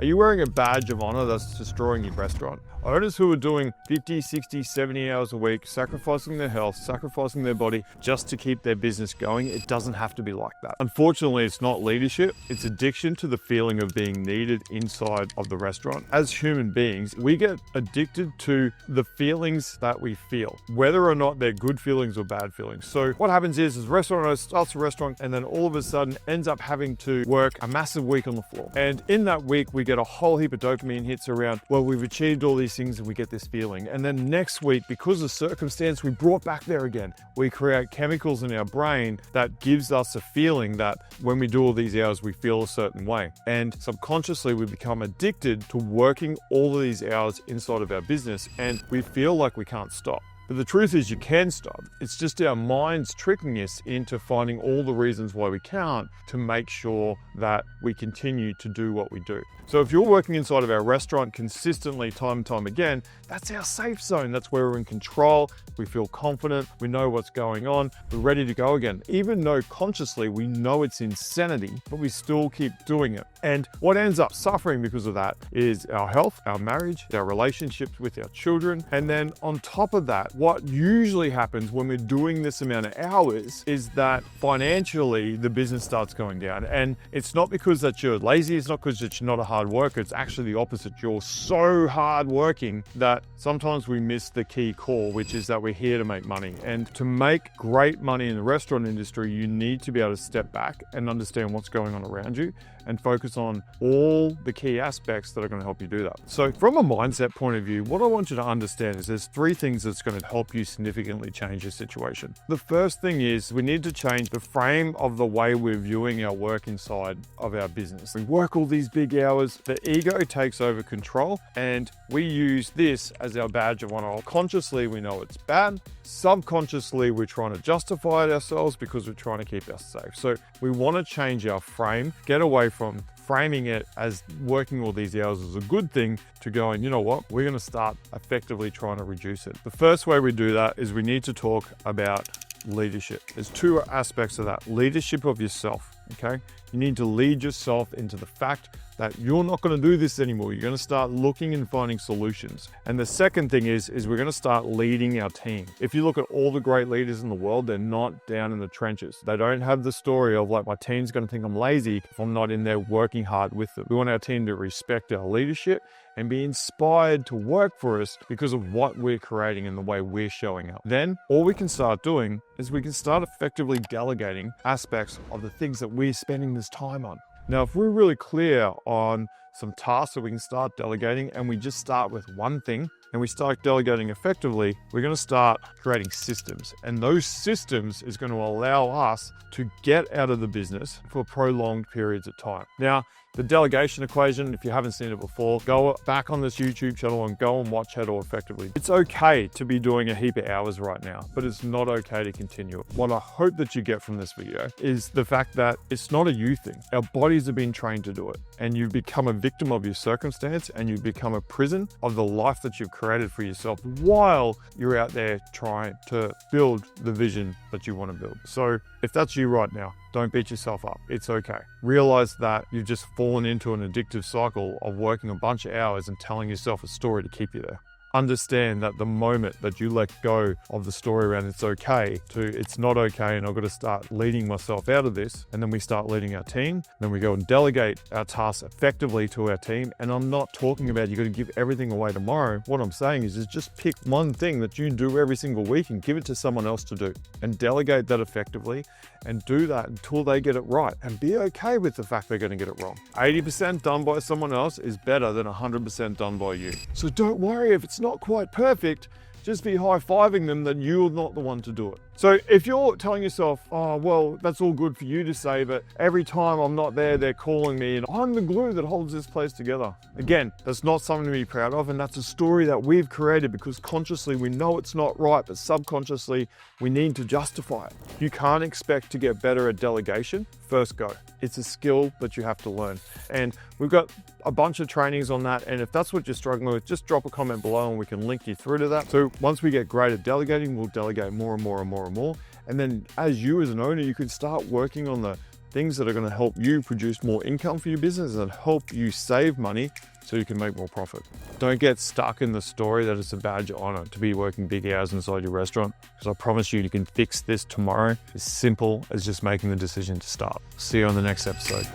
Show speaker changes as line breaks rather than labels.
Are you wearing a badge of honor that's destroying your restaurant? Owners who are doing 50, 60, 70 hours a week, sacrificing their health, sacrificing their body just to keep their business going, it doesn't have to be like that. Unfortunately, it's not leadership, it's addiction to the feeling of being needed inside of the restaurant. As human beings, we get addicted to the feelings that we feel, whether or not they're good feelings or bad feelings. So what happens is restaurant owner starts a restaurant and then all of a sudden ends up having to work a massive week on the floor. And in that week, we get a whole heap of dopamine hits around, well, we've achieved all these things and we get this feeling. And then next week, because of circumstance, we brought back there again. We create chemicals in our brain that gives us a feeling that when we do all these hours, we feel a certain way. And subconsciously, we become addicted to working all of these hours inside of our business and we feel like we can't stop. But the truth is you can stop. It's just our minds tricking us into finding all the reasons why we can't to make sure that we continue to do what we do. So if you're working inside of our restaurant consistently time and time again, that's our safe zone. That's where we're in control. We feel confident. We know what's going on. We're ready to go again. Even though consciously we know it's insanity, but we still keep doing it. And what ends up suffering because of that is our health, our marriage, our relationships with our children. And then on top of that, what usually happens when we're doing this amount of hours is that financially the business starts going down. And it's not because that you're lazy. It's not because that you're not a hard worker. It's actually the opposite. You're so hard working that sometimes we miss the key core, which is that we're here to make money. And to make great money in the restaurant industry, you need to be able to step back and understand what's going on around you and focus on all the key aspects that are going to help you do that. So from a mindset point of view, what I want you to understand is there's three things that's going to help you significantly change your situation. The first thing is we need to change the frame of the way we're viewing our work inside of our business. We work all these big hours, the ego takes over control, and we use this as our badge of honor. Consciously, we know it's bad. Subconsciously, we're trying to justify it ourselves because we're trying to keep us safe. So we want to change our frame, get away from framing it as working all these hours is a good thing to going, you know what, we're going to start effectively trying to reduce it. The first way we do that is we need to talk about leadership. There's two aspects of that. Leadership of yourself, okay? You need to lead yourself into the fact that you're not going to do this anymore. You're going to start looking and finding solutions. And the second thing is we're going to start leading our team. If you look at all the great leaders in the world, they're not down in the trenches. They don't have the story of like, my team's going to think I'm lazy if I'm not in there working hard with them. We want our team to respect our leadership and be inspired to work for us because of what we're creating and the way we're showing up. Then all we can start doing is we can start effectively delegating aspects of the things that we're spending this time on. Now, if we're really clear on some tasks that we can start delegating and we just start with one thing and we start delegating effectively, we're going to start creating systems. And those systems is going to allow us to get out of the business for prolonged periods of time. Now, the delegation equation, if you haven't seen it before, go back on this YouTube channel and go and watch how to effectively. It's okay to be doing a heap of hours right now, but it's not okay to continue it. What I hope that you get from this video is the fact that it's not a you thing. Our bodies have been trained to do it, and you've become a victim of your circumstance and you've become a prison of the life that you've created for yourself while you're out there trying to build the vision that you want to build. So if that's you right now, don't beat yourself up. It's okay. Realize that you've just fallen into an addictive cycle of working a bunch of hours and telling yourself a story to keep you there. Understand that the moment that you let go of the story around it's okay to it's not okay and I've got to start leading myself out of this, and then we start leading our team, then we go and delegate our tasks effectively to our team. And I'm not talking about you got to give everything away tomorrow. What I'm saying is just pick one thing that you do every single week and give it to someone else to do and delegate that effectively and do that until they get it right, and be okay with the fact they're going to get it wrong. 80% done by someone else is better than 100% done by you. So don't worry if it's not quite perfect. Just be high-fiving them that you're not the one to do it. So if you're telling yourself, oh, well, that's all good for you to say, but every time I'm not there, they're calling me and I'm the glue that holds this place together. Again, that's not something to be proud of, and that's a story that we've created because consciously we know it's not right, but subconsciously we need to justify it. You can't expect to get better at delegation. First go. It's a skill that you have to learn. And we've got a bunch of trainings on that. And if that's what you're struggling with, just drop a comment below and we can link you through to that. So once we get great at delegating, we'll delegate more and more and more and more. And then as you as an owner, you can start working on the things that are going to help you produce more income for your business and help you save money so you can make more profit. Don't get stuck in the story that it's a badge of honor to be working big hours inside your restaurant, because I promise you can fix this tomorrow. As simple as just making the decision to start. See you on the next episode.